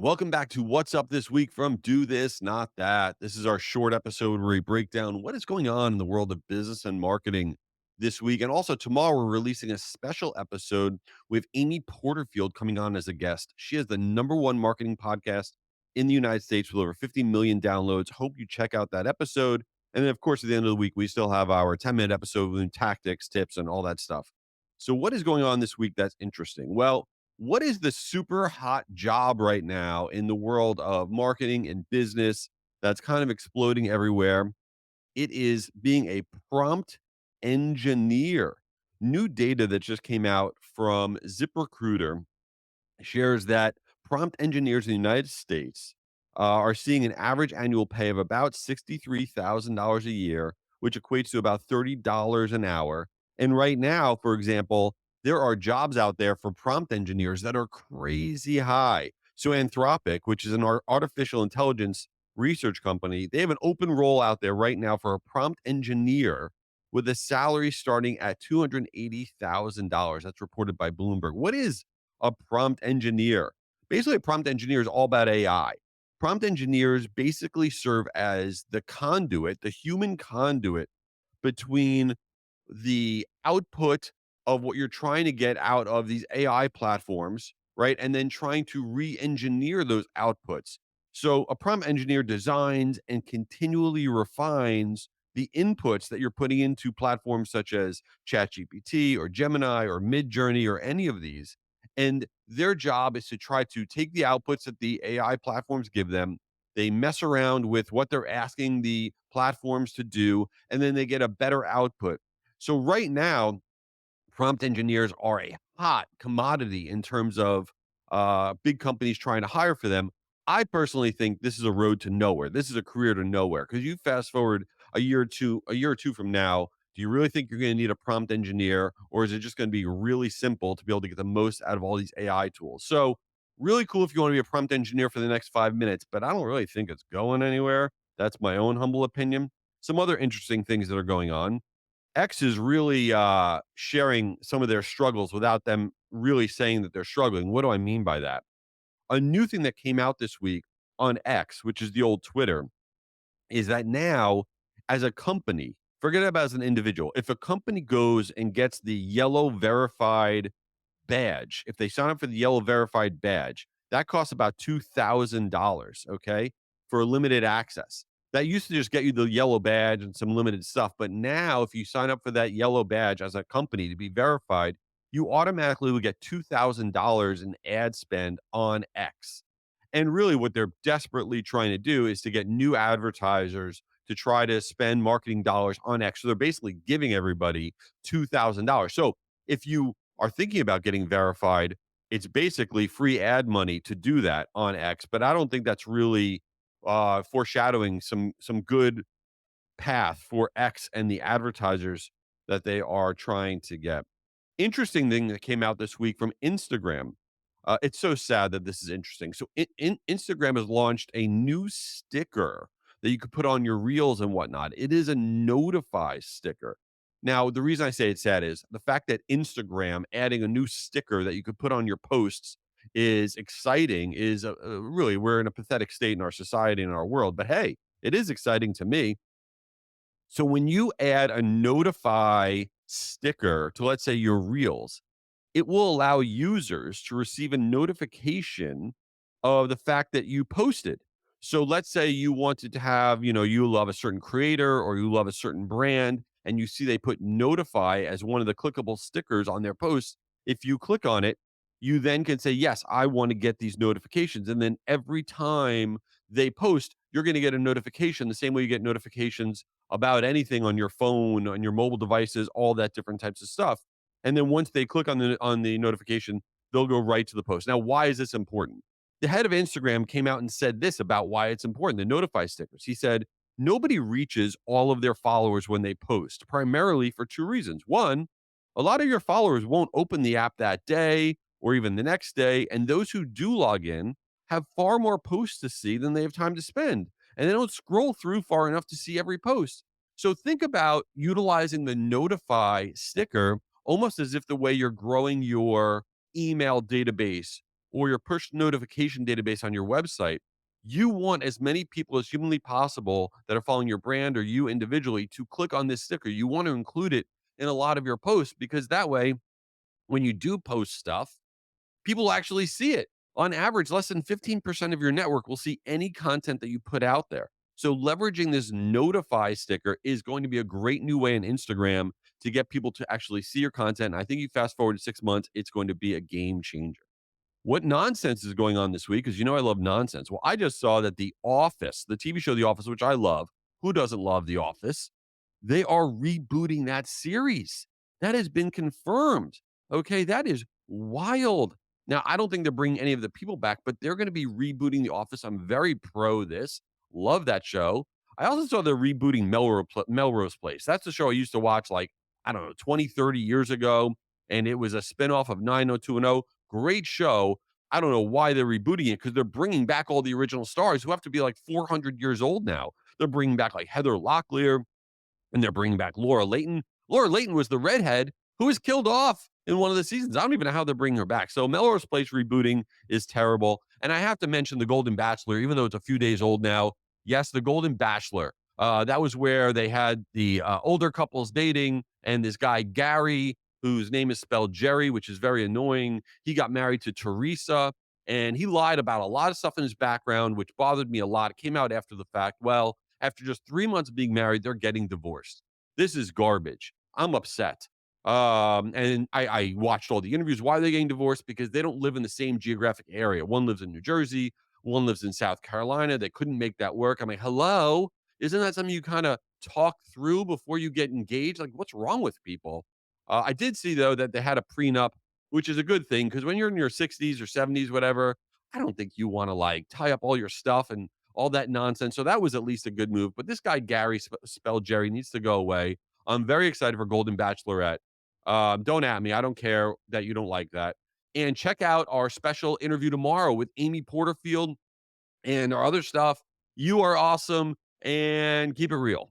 Welcome back to What's Up This Week from Do This, Not That. This is our short episode where we break down what is going on in the world of business and marketing this week. And also, tomorrow, we're releasing a special episode with Amy Porterfield coming on as a guest. She has the number one marketing podcast in the United States with over 50 million downloads. Hope you check out that episode. And then, of course, at the end of the week, we still have our 10-minute episode with tactics, tips, and all that stuff. So, what is going on this week that's interesting? Well, what is the super hot job right now in the world of marketing and business that's kind of exploding everywhere? It is being a prompt engineer. New data that just came out from ZipRecruiter shares that prompt engineers in the United States are seeing an average annual pay of about $63,000 a year, which equates to about $30 an hour. And right now, for example, there are jobs out there for prompt engineers that are crazy high. So Anthropic, which is an artificial intelligence research company, they have an open role out there right now for a prompt engineer with a salary starting at $280,000. That's reported by Bloomberg. What is a prompt engineer? Basically, a prompt engineer is all about AI. Prompt engineers basically serve as the conduit, the human conduit between the output of what you're trying to get out of these AI platforms, right? And then trying to re-engineer those outputs. So a prompt engineer designs and continually refines the inputs that you're putting into platforms such as ChatGPT or Gemini or Midjourney or any of these. And their job is to try to take the outputs that the AI platforms give them. They mess around with what they're asking the platforms to do, and then they get a better output. So right now, prompt engineers are a hot commodity in terms of big companies trying to hire for them. I personally think this is a road to nowhere. This is a career to nowhere because you fast forward a year or two from now. Do you really think you're going to need a prompt engineer, or is it just going to be really simple to be able to get the most out of all these AI tools? So, really cool if you want to be a prompt engineer for the next 5 minutes, but I don't really think it's going anywhere. That's my own humble opinion. Some other interesting things that are going on. X is really sharing some of their struggles without them really saying that they're struggling. What do I mean by that? A new thing that came out this week on X, which is the old Twitter, is that now, as a company, forget about as an individual, if a company goes and gets the yellow verified badge, if they sign up for the yellow verified badge, that costs about $2,000, okay, for limited access. That used to just get you the yellow badge and some limited stuff. But now, if you sign up for that yellow badge as a company to be verified, you automatically will get $2,000 in ad spend on X. And really, what they're desperately trying to do is to get new advertisers to try to spend marketing dollars on X. So they're basically giving everybody $2,000. So if you are thinking about getting verified, it's basically free ad money to do that on X. But I don't think that's really foreshadowing some good path for X and the advertisers that they are trying to get. Interesting thing that came out this week from Instagram. It's so sad that this is interesting. So, Instagram has launched a new sticker that you could put on your reels and whatnot. It is a notify sticker. Now, the reason I say it's sad is the fact that Instagram adding a new sticker that you could put on your posts is exciting. Is really, we're in a pathetic state in our society and our world. But hey, it is exciting to me. So when you add a notify sticker to, let's say, your reels, it will allow users to receive a notification of the fact that you posted. So let's say you wanted to have, you love a certain creator or you love a certain brand and you see they put notify as one of the clickable stickers on their posts. If you click on it, you then can say, yes, I want to get these notifications. And then every time they post, you're going to get a notification the same way you get notifications about anything on your phone, on your mobile devices, all that different types of stuff. And then once they click on the notification, they'll go right to the post. Now, why is this important? The head of Instagram came out and said this about why it's important, the notify stickers. He said, nobody reaches all of their followers when they post, primarily for two reasons. One, a lot of your followers won't open the app that day or even the next day. And those who do log in have far more posts to see than they have time to spend. And they don't scroll through far enough to see every post. So think about utilizing the notify sticker almost as if the way you're growing your email database or your push notification database on your website, you want as many people as humanly possible that are following your brand or you individually to click on this sticker. You want to include it in a lot of your posts because that way, when you do post stuff, people actually see it. On average, less than 15% of your network will see any content that you put out there. So, leveraging this notify sticker is going to be a great new way on Instagram to get people to actually see your content. And I think you fast forward to 6 months, it's going to be a game changer. What nonsense is going on this week? Because you know I love nonsense. Well, I just saw that The Office, the TV show The Office, which I love, who doesn't love The Office? They are rebooting that series. That has been confirmed. Okay, that is wild. Now, I don't think they're bringing any of the people back, but they're going to be rebooting The Office. I'm very pro this. Love that show. I also saw they're rebooting Melrose Place. That's the show I used to watch like, I don't know, 20, 30 years ago. And it was a spinoff of 90210. Great show. I don't know why they're rebooting it because they're bringing back all the original stars who have to be like 400 years old now. They're bringing back like Heather Locklear, and they're bringing back Laura Leighton. Laura Leighton was the redhead who was killed off in one of the seasons. I don't even know how they're bringing her back. So Melrose Place rebooting is terrible. And I have to mention the Golden Bachelor, even though it's a few days old now. Yes, the Golden Bachelor. That was where they had the older couples dating, and this guy Gary, whose name is spelled Jerry, which is very annoying. He got married to Teresa, and he lied about a lot of stuff in his background, which bothered me a lot. It came out after the fact. Well, after just 3 months of being married, they're getting divorced. This is garbage. I'm upset. And I watched all the interviews. Why are they getting divorced? Because they don't live in the same geographic area. One lives in New Jersey, one lives in South Carolina. They couldn't make that work. I'm like, hello? Isn't that something you kind of talk through before you get engaged? Like, what's wrong with people? I did see, though, that they had a prenup, which is a good thing because when you're in your 60s or 70s, whatever, I don't think you want to like tie up all your stuff and all that nonsense. So that was at least a good move. But this guy, Gary, spelled Jerry, needs to go away. I'm very excited for Golden Bachelorette. Don't at me. I don't care that you don't like that. And check out our special interview tomorrow with Amy Porterfield and our other stuff. You are awesome and keep it real.